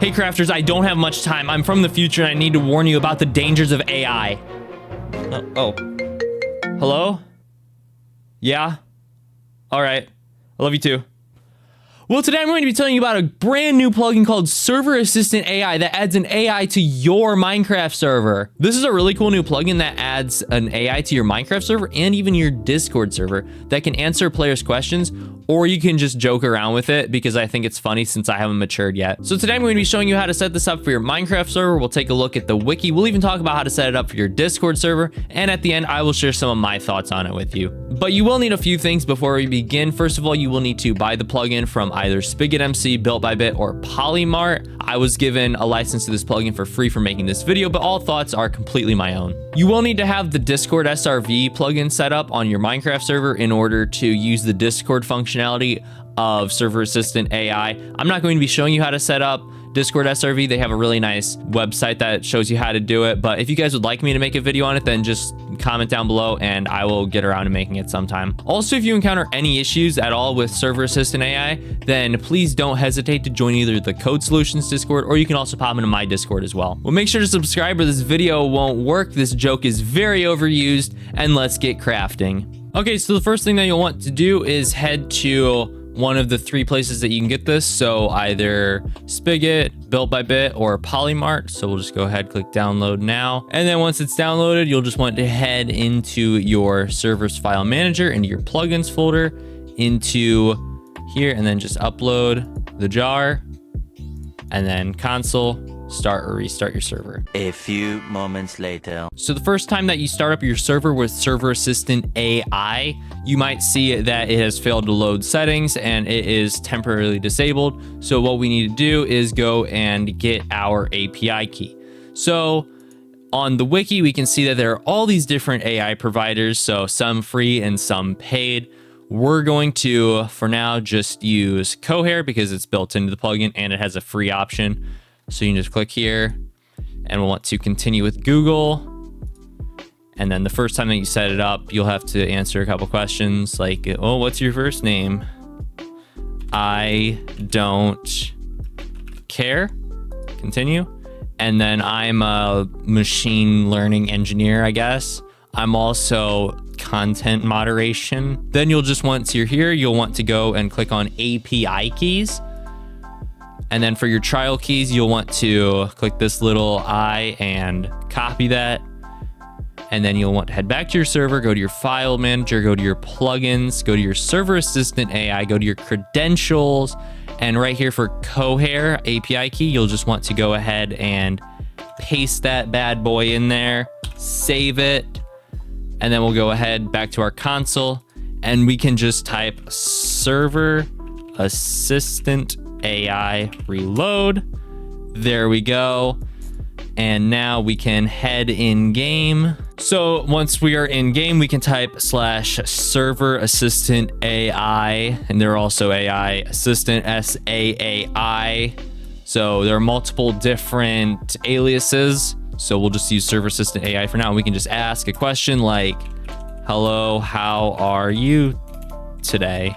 Hey crafters, I don't have much time. I'm from the future and I need to warn you about the dangers of AI. Oh. Hello? Yeah? All right. I love you too. Well, today I'm going to be telling you about a brand new plugin called ServerAssistantAI that adds an AI to your Minecraft server. This is a really cool new plugin that adds an AI to your Minecraft server and even your Discord server that can answer players' questions, or you can just joke around with it because I think it's funny since I haven't matured yet. So today I'm going to be showing you how to set this up for your Minecraft server. We'll take a look at the wiki. We'll even talk about how to set it up for your Discord server. And at the end, I will share some of my thoughts on it with you. But you will need a few things before we begin. First of all, you will need to buy the plugin from either Spigot MC, Built by Bit, or Polymart. I was given a license to this plugin for free for making this video, but all thoughts are completely my own. You will need to have the Discord SRV plugin set up on your Minecraft server in order to use the Discord functionality of ServerAssistantAI. I'm not going to be showing you how to set up Discord SRV. They have a really nice website that shows you how to do it. But if you guys would like me to make a video on it, then just comment down below and I will get around to making it sometime. Also, if you encounter any issues at all with ServerAssistantAI, then please don't hesitate to join either the Code Solutions Discord or you can also pop into my Discord as well. Well, make sure to subscribe or this video won't work. This joke is very overused, and let's get crafting. Okay, so the first thing that you'll want to do is head to one of the three places that you can get this. So either Spigot, Built by Bit, or Polymart. So we'll just go ahead, click download now. And then once it's downloaded, you'll just want to head into your server's file manager, into your plugins folder, into here, and then just upload the jar, and then console, start or restart your server. A few moments later. So the first time that you start up your server with ServerAssistantAI, you might see that it has failed to load settings and it is temporarily disabled. So what we need to do is go and get our API key. So on the wiki, we can see that there are all these different AI providers, so some free and some paid. We're going to, for now, just use Cohere because it's built into the plugin and it has a free option. So you can just click here and we'll want to continue with Google. And then the first time that you set it up, you'll have to answer a couple questions like, oh, what's your first name? I don't care. Continue. And then I'm a machine learning engineer, I guess. I'm also content moderation. Then you'll just want to here, you'll want to go and click on API keys. And then for your trial keys, you'll want to click this little I and copy that. And then you'll want to head back to your server, go to your file manager, go to your plugins, go to your ServerAssistantAI, go to your credentials. And right here for Cohere API key, you'll just want to go ahead and paste that bad boy in there, save it. And then we'll go ahead back to our console and we can just type ServerAssistantAI reload. There we go. And now we can head in game. So once we are in game, we can type /ServerAssistantAI, and there are also AI assistant SAAI. So there are multiple different aliases. So we'll just use ServerAssistantAI for now. We can just ask a question like, hello, how are you today?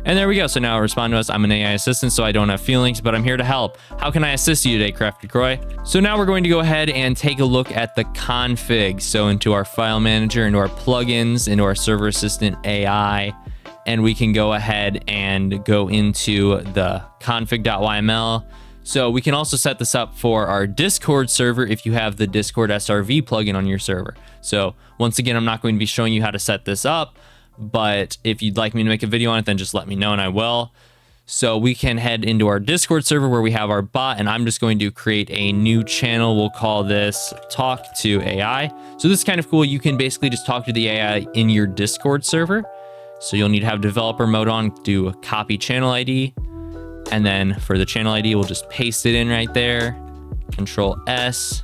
And there we go. So now respond to us. I'm an AI assistant, so I don't have feelings, but I'm here to help. How can I assist you today, CraftedCroix? So now we're going to go ahead and take a look at the config. So into our file manager, into our plugins, into our ServerAssistantAI, and we can go ahead and go into the config.yml. So we can also set this up for our Discord server if you have the Discord SRV plugin on your server. So once again, I'm not going to be showing you how to set this up, but if you'd like me to make a video on it, then just let me know and I will. So we can head into our Discord server where we have our bot, and I'm just going to create a new channel. We'll call this Talk to AI. So this is kind of cool. You can basically just talk to the AI in your Discord server. So you'll need to have developer mode on, do a copy channel ID. And then for the channel ID, we'll just paste it in right there. Control S,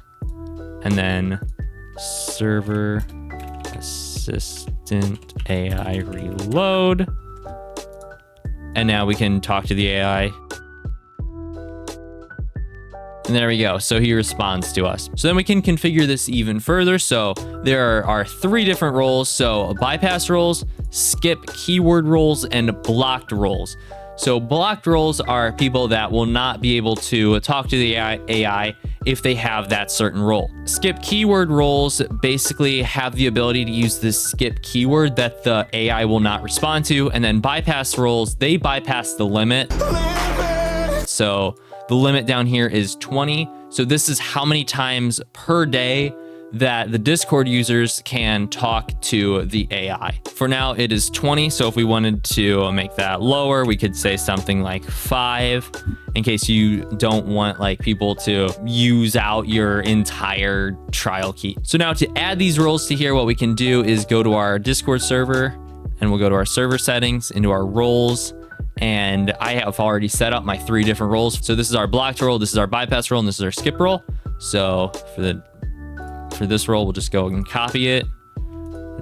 and then ServerAssistantAI reload. And now we can talk to the AI. And there we go. So he responds to us. So then we can configure this even further. So there are 3 different roles. So bypass roles, skip keyword roles, and blocked roles. So blocked roles are people that will not be able to talk to the AI if they have that certain role. Skip keyword roles basically have the ability to use this skip keyword that the AI will not respond to. And then bypass roles, they bypass the limit. So the limit down here is 20. So this is how many times per day that the Discord users can talk to the AI. For now, it is 20. So if we wanted to make that lower, we could say something like 5 in case you don't want like people to use out your entire trial key. So now to add these roles to here, what we can do is go to our Discord server and we'll go to our server settings, into our roles. And I have already set up my 3 different roles. So this is our blocked role, this is our bypass role, and this is our skip role. So for this role, we'll just go and copy it.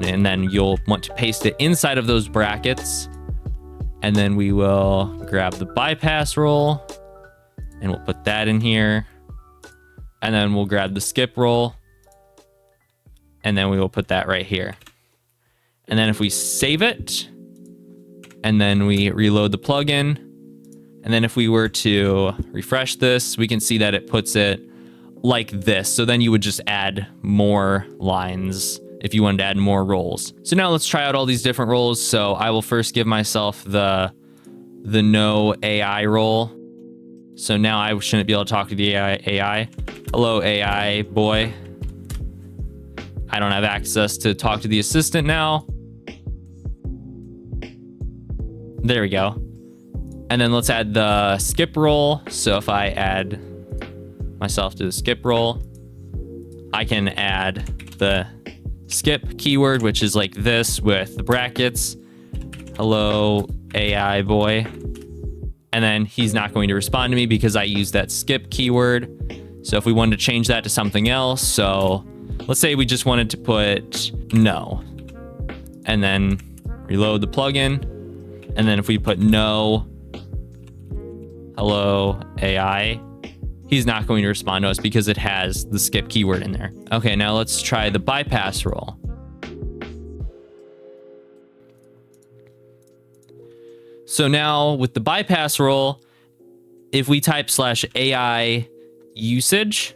And then you'll want to paste it inside of those brackets. And then we will grab the bypass role and we'll put that in here. And then we'll grab the skip role and then we will put that right here. And then if we save it and then we reload the plugin, and then if we were to refresh this, we can see that it puts it like this. So then you would just add more lines if you wanted to add more roles. So now let's try out all these different roles. So I will first give myself the no AI role. So now I shouldn't be able to talk to the AI. Hello, AI boy. I don't have access to talk to the assistant now. There we go. And then let's add the skip role. So if I add myself to the skip role, I can add the skip keyword, which is like this with the brackets. Hello, AI boy. And then he's not going to respond to me because I used that skip keyword. So if we wanted to change that to something else, so let's say we just wanted to put no, and then reload the plugin. And then if we put no, hello, AI, he's not going to respond to us because it has the skip keyword in there. Okay, now let's try the bypass role. So now with the bypass role, if we type /AI usage,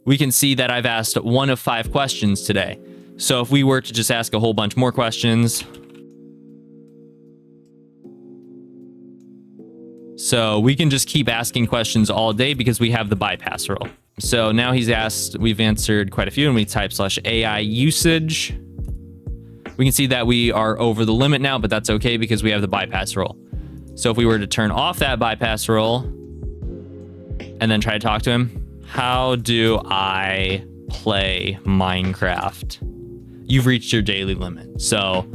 we can see that I've asked 1 of 5 questions today. So if we were to just ask a whole bunch more questions, so we can just keep asking questions all day because we have the bypass role. So now we've answered quite a few, and we type /AI usage. We can see that we are over the limit now, but that's okay because we have the bypass role. So if we were to turn off that bypass role and then try to talk to him, how do I play Minecraft? You've reached your daily limit. So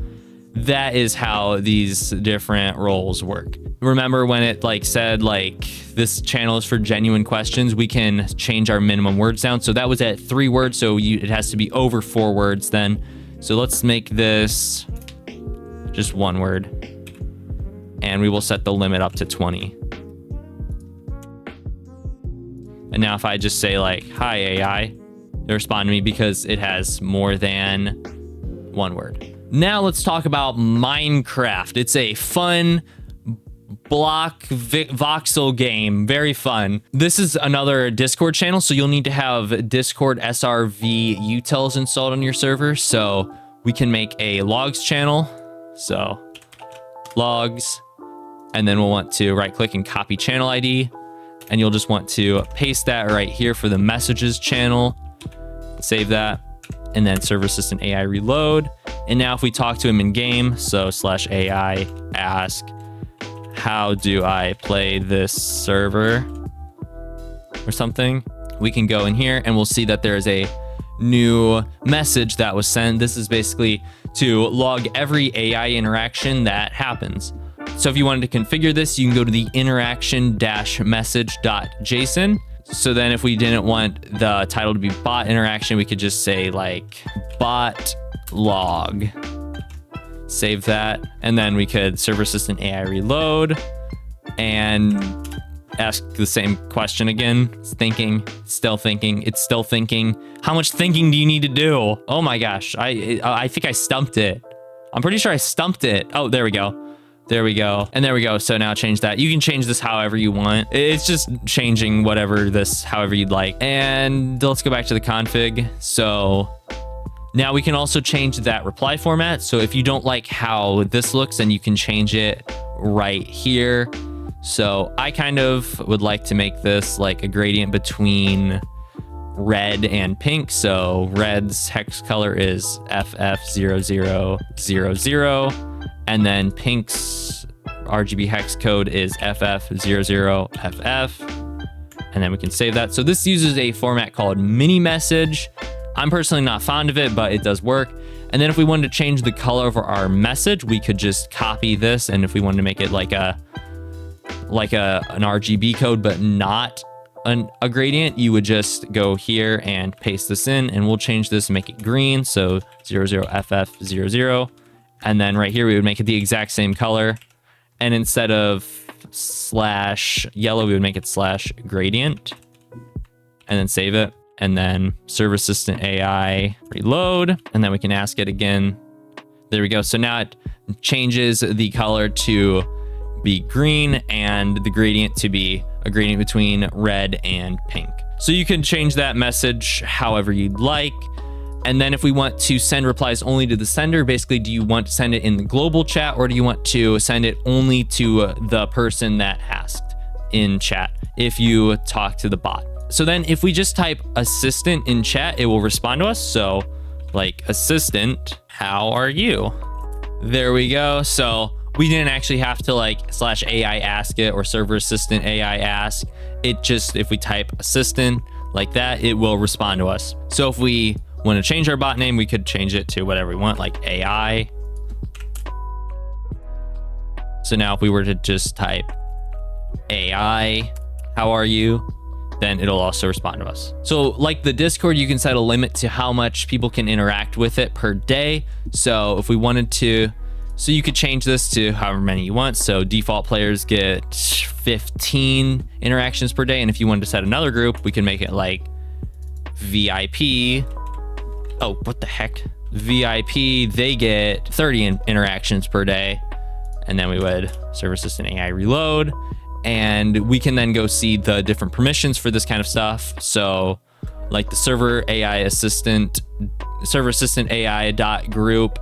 that is how these different roles work. Remember when it said this channel is for genuine questions, we can change our minimum words down. So that was at 3 words. So it has to be over 4 words then. So let's make this just 1 word, and we will set the limit up to 20. And now if I just say hi AI, it'll respond to me because it has more than 1 word. Now let's talk about Minecraft. It's a fun block voxel game, very fun. This is another Discord channel, so you'll need to have Discord SRV utils installed on your server. So we can make a logs channel. So logs, and then we'll want to right click and copy channel ID, and you'll just want to paste that right here for the messages channel. Save that, and then ServerAssistantAI reload. And now if we talk to him in game, so /AI ask, how do I play this server or something, we can go in here and we'll see that there is a new message that was sent. This is basically to log every AI interaction that happens. So if you wanted to configure this, you can go to the interaction-message.json. So then if we didn't want the title to be bot interaction, we could just say bot log. Save that, and then we could ServerAssistantAI reload and ask the same question again. It's thinking, still thinking, it's still thinking. How much thinking do you need to do? Oh my gosh, I think I stumped it. I'm pretty sure I stumped it. Oh, there we go. There we go. And there we go. So now change that. You can change this however you want. It's just changing whatever this, however you'd like. And let's go back to the config. So now we can also change that reply format. So if you don't like how this looks, then you can change it right here. So I kind of would like to make this like a gradient between red and pink. So red's hex color is FF0000, and then pink's RGB hex code is FF00FF, and then we can save that. So this uses a format called mini message. I'm personally not fond of it, but it does work. And then if we wanted to change the color of our message, we could just copy this, and if we wanted to make it like an RGB code but not a gradient, you would just go here and paste this in, and we'll change this and make it green. So 00FF00, and then right here we would make it the exact same color, and instead of /yellow we would make it /gradient, and then save it. And then ServerAssistantAI reload, and then we can ask it again. There we go. So now it changes the color to be green and the gradient to be a gradient between red and pink. So you can change that message however you'd like. And then if we want to send replies only to the sender, basically, do you want to send it in the global chat, or do you want to send it only to the person that asked in chat if you talk to the bot? So then if we just type assistant in chat, it will respond to us. So like, assistant, how are you? There we go. So we didn't actually have to like /AI ask it or ServerAssistantAI ask. It just, if we type assistant like that, it will respond to us. So if we want to change our bot name, we could change it to whatever we want, like AI. So now if we were to just type AI, how are you? Then it'll also respond to us. So like the Discord, you can set a limit to how much people can interact with it per day. So if we wanted to, so you could change this to however many you want. So default players get 15 interactions per day. And if you wanted to set another group, we can make it like VIP. Oh, what the heck? VIP, they get 30 interactions per day. And then we would ServerAssistantAI reload. And we can then go see the different permissions for this kind of stuff. So like the ServerAssistantAI.group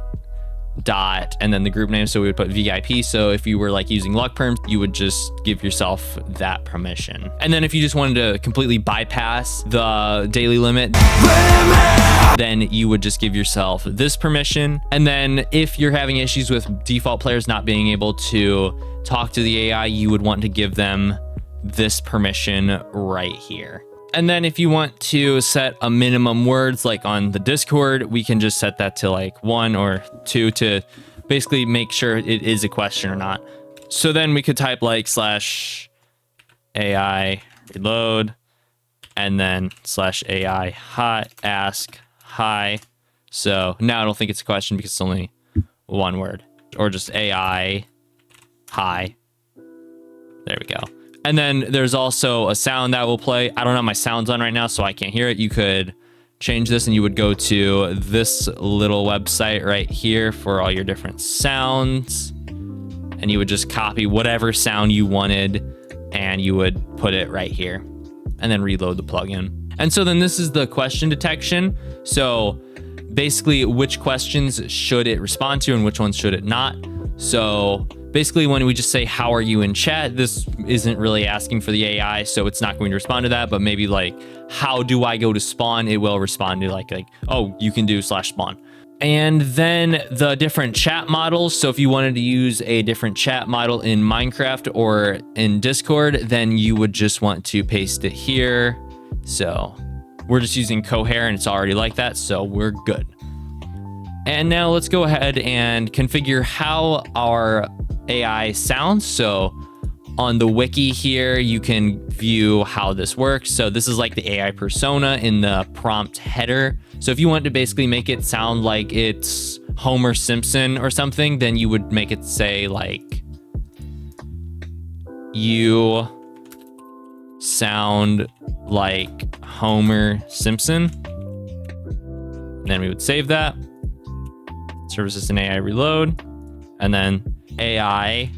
and then the group name. So we would put VIP. So if you were like using luck perms, you would just give yourself that permission. And then if you just wanted to completely bypass the daily limit, then you would just give yourself this permission. And then if you're having issues with default players not being able to talk to the AI, you would want to give them this permission right here. And then if you want to set a minimum words, like on the Discord, we can just set that to like 1 or 2 to basically make sure it is a question or not. So then we could type like /AI reload, and then /AI hi, ask hi. So now I don't think it's a question because it's only 1 word, or just AI hi. There we go. And then there's also a sound that will play. I don't have my sounds on right now, so I can't hear it. You could change this and you would go to this little website right here for all your different sounds. And you would just copy whatever sound you wanted and you would put it right here and then reload the plugin. And so then this is the question detection. So basically, which questions should it respond to and which ones should it not? So basically, when we just say, how are you in chat, this isn't really asking for the AI, so it's not going to respond to that. But maybe like, how do I go to spawn? It will respond to like, oh, you can do /spawn. And then the different chat models. So if you wanted to use a different chat model in Minecraft or in Discord, then you would just want to paste it here. So we're just using Cohere and it's already like that, so we're good. And now let's go ahead and configure how our AI sounds. So on the wiki here, you can view how this works. So this is like the AI persona in the prompt header. So if you want to basically make it sound like it's Homer Simpson or something, then you would make it say like, you sound like Homer Simpson. And then we would save that. ServerAssistantAI reload, and then AI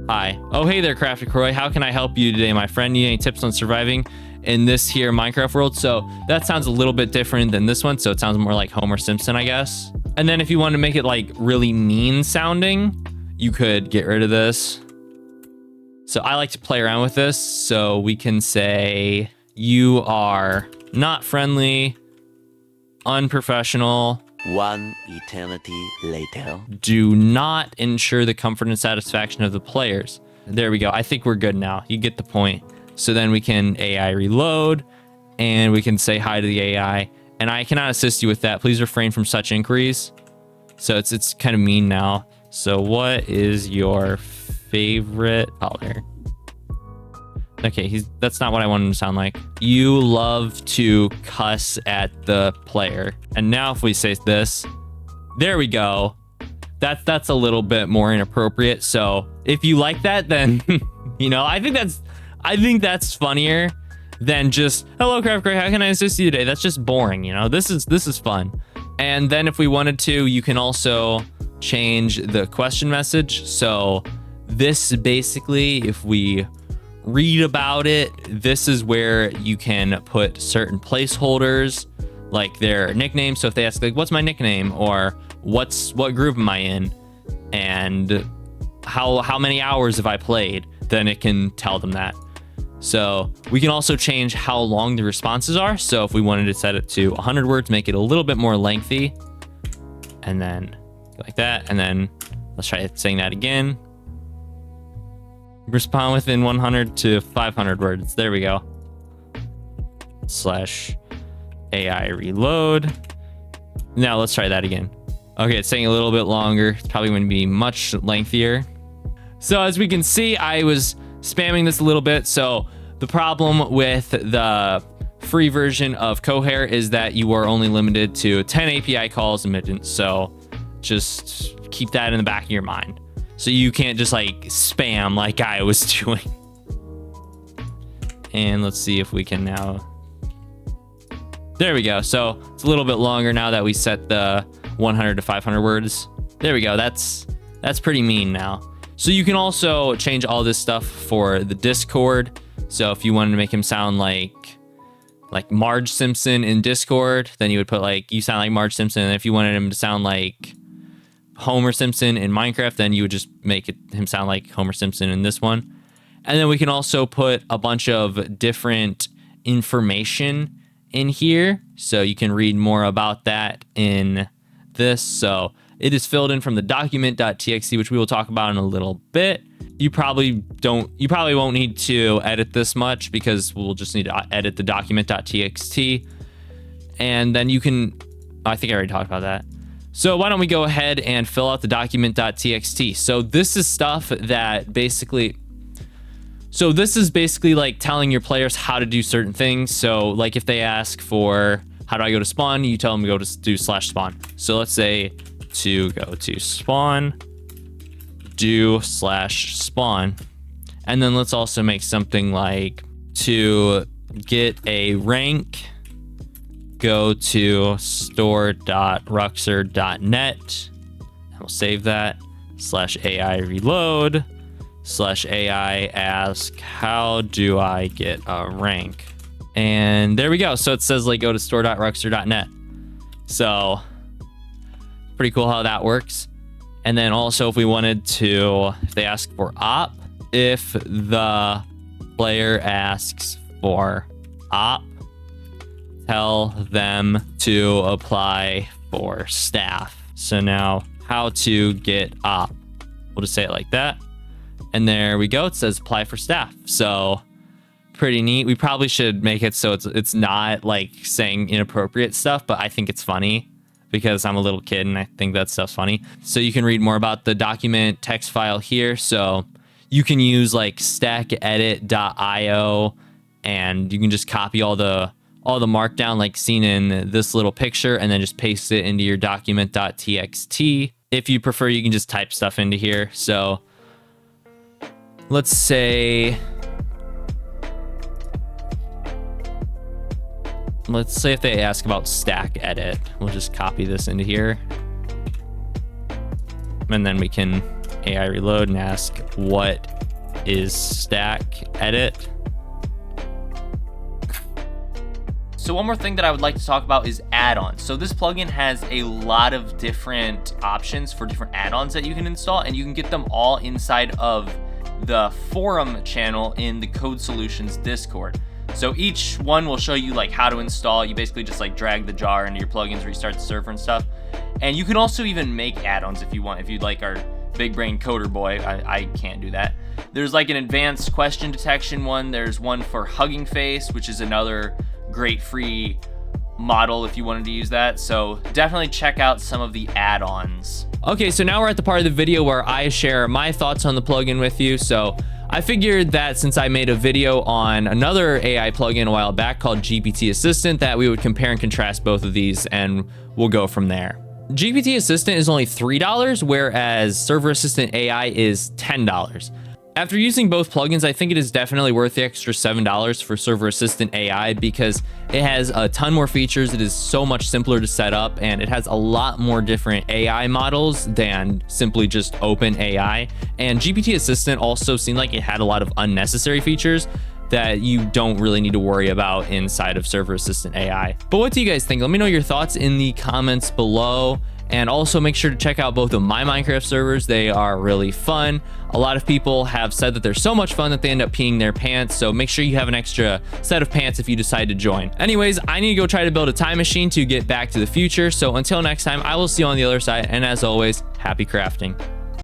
Hi. Oh, hey there, CraftedCroix. How can I help you today, my friend? Need any tips on surviving in this here Minecraft world? So that sounds a little bit different than this one. So it sounds more like Homer Simpson, I guess. And then if you want to make it like really mean sounding, you could get rid of this. So I like to play around with this. So we can say, you are not friendly, unprofessional. One eternity later. Do not ensure the comfort and satisfaction of the players. There we go. I think we're good now. You get the point. So then we can AI reload and we can say hi to the AI. And I cannot assist you with that. Please refrain from such inquiries. So it's kind of mean now. So what is your favorite color? Okay, that's not what I wanted him to sound like. You love to cuss at the player. And now if we say this, there we go. That's a little bit more inappropriate. So if you like that, then you know, I think that's funnier than just, hello CraftedCroix, how can I assist you today? That's just boring, you know. This is fun. And then if we wanted to, you can also change the question message. So this basically, if we read about it, this is where you can put certain placeholders like their nickname. So if they ask like, what's my nickname, or what group am I in, and how many hours have I played, then it can tell them that. So we can also change how long the responses are. So if we wanted to set it to 100 words, make it a little bit more lengthy, and then like that. And then let's try saying that again. Respond within 100 to 500 words. There we go. / AI reload. Now let's try that again. Okay, it's saying a little bit longer. It's probably going to be much lengthier. So as we can see, I was spamming this a little bit. So the problem with the free version of Cohere is that you are only limited to 10 API calls a minute. So just keep that in the back of your mind. So you can't just like spam like I was doing. And let's see if we can now. There we go. So it's a little bit longer now that we set the 100 to 500 words. There we go. That's pretty mean now. So you can also change all this stuff for the Discord. So if you wanted to make him sound like Marge Simpson in Discord, then you would put like, you sound like Marge Simpson. And if you wanted him to sound like Homer Simpson in Minecraft, then you would just make him sound like Homer Simpson in this one. And then we can also put a bunch of different information in here. So you can read more about that in this. So it is filled in from the document.txt, which we will talk about in a little bit. You probably won't need to edit this much because we'll just need to edit the document.txt. And then you can, I think I already talked about that. So why don't we go ahead and fill out the document.txt. So this is stuff that basically, like telling your players how to do certain things. So like if they ask for, how do I go to spawn? You tell them to go to do /spawn. So let's say to go to spawn, do /spawn. And then let's also make something like to get a rank, go to store.ruxor.net. And we'll save that. /AI reload. /AI ask, how do I get a rank? And there we go. So it says like go to store.ruxor.net. So pretty cool how that works. And then also if we wanted to, if they ask for op, if the player asks for op, tell them to apply for staff. So now how to get op, we'll just say it like that. And there we go. It says apply for staff. So pretty neat. We probably should make it so it's not like saying inappropriate stuff, but I think it's funny because I'm a little kid and I think that stuff's funny. So you can read more about the document text file here. So you can use like stackedit.io and you can just copy all the markdown like seen in this little picture and then just paste it into your document.txt. If you prefer, you can just type stuff into here. So let's say if they ask about stack edit, we'll just copy this into here. And then we can AI reload and ask what is stack edit. So one more thing that I would like to talk about is add-ons. So this plugin has a lot of different options for different add-ons that you can install, and you can get them all inside of the forum channel in the Code Solutions Discord. So each one will show you like how to install. You basically just like drag the jar into your plugins, restart the server and stuff. And you can also even make add-ons if you want. If you'd like our big brain coder boy, I can't do that. There's like an advanced question detection one. There's one for Hugging Face, which is another great free model if you wanted to use that. So definitely check out some of the add-ons. Okay, so now we're at the part of the video where I share my thoughts on the plugin with you. So I figured that since I made a video on another AI plugin a while back called GPT Assistant, that we would compare and contrast both of these, and we'll go from there. GPT Assistant is only $3, whereas ServerAssistantAI is $10. After using both plugins, I think it is definitely worth the extra $7 for ServerAssistantAI because it has a ton more features. It is so much simpler to set up, and it has a lot more different AI models than simply just OpenAI. And GPT Assistant also seemed like it had a lot of unnecessary features that you don't really need to worry about inside of ServerAssistantAI. But what do you guys think? Let me know your thoughts in the comments below. And also make sure to check out both of my Minecraft servers. They are really fun. A lot of people have said that they're so much fun that they end up peeing their pants. So make sure you have an extra set of pants if you decide to join. Anyways, I need to go try to build a time machine to get back to the future. So until next time, I will see you on the other side. And as always, happy crafting.